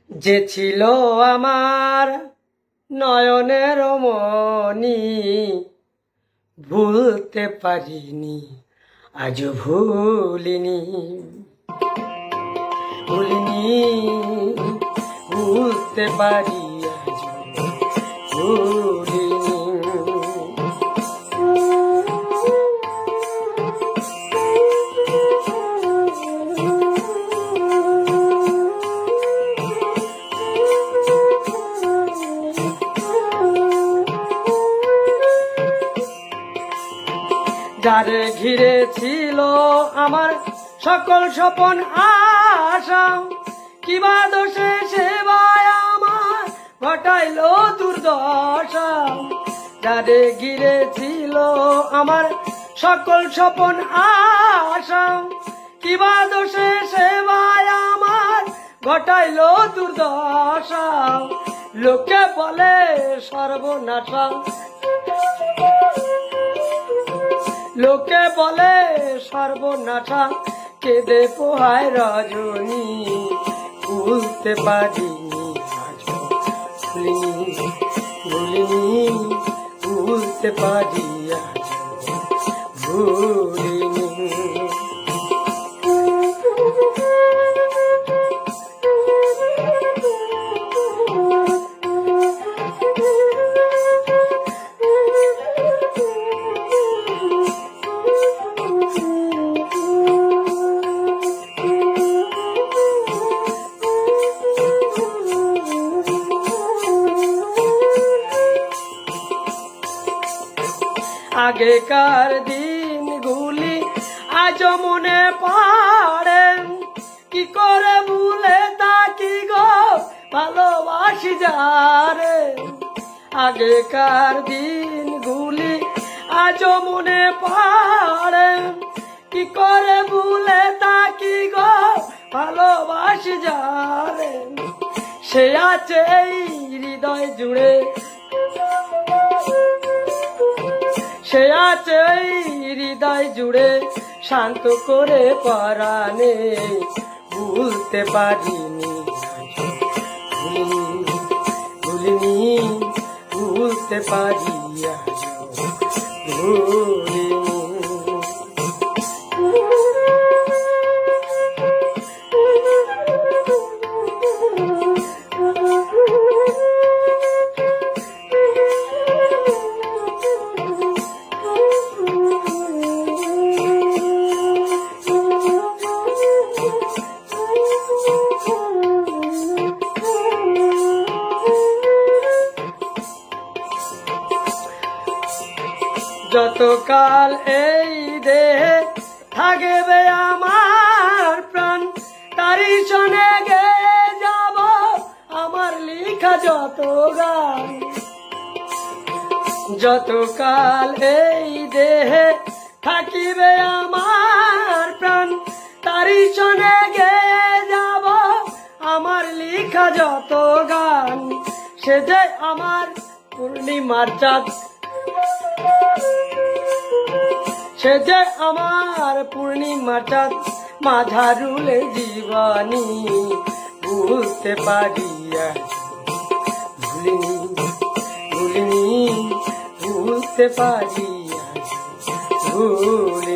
যে ছিল আমার নয়নের মনি, ভুলতে পারিনি আজও ভুলিনি, ভুলতে পারি আজও ভুলিনি। যারে ঘিরে ছিল আমার সকল স্বপন আশা, কিবা দোষে সেবায় আমার ঘটাইল দুর্দশা। যারে ঘিরে ছিল আমার সকল স্বপন আশা, কিবা দোষে সেবায় আমার ঘটাইল দুর্দশা। লোকে বলে সর্বনাশা, লোকে বলে সর্বনাশা, কেঁদে পোহায় রজনী, ভুলতে পারিনি আজও ভুলিনি, ভুলতে পারি আজও ভুলিনি। আগেকার দিনগুলি আজও মনে পড়ে, কি করে ভুলে থাকি গো ভালোবাসি যারে। আগেকার দিনগুলি আজও মনে পড়ে, কি করে ভুলে থাকি গো ভালোবাসি যারে। সে আছে এই হৃদয় জুড়ে, সে আছে হৃদয় জুড়ে, শান্ত করে পরাণে, ভুলতে পারিনি ভুলিনি, ভুলতে পারি আজও ভুলিনি। যতকাল এই দেহে থাকবে আমার প্রাণ, তারই শোনে গেয়ে যাব আমার লিখা যত গান। যতকাল এই দেহে থাকিবে আমার প্রাণ, তারই শোনে গেয়ে যাব আমার লিখা যত গান। সে যে আমার পূর্ণিমার চাঁদ, সে যে আমার পূর্ণিমার চাঁদ, মাঝারুলে জীবনী, ভুলতে পারি ভুলিনি, ভুলিনি, ভুলতে পারি ভুলিনি।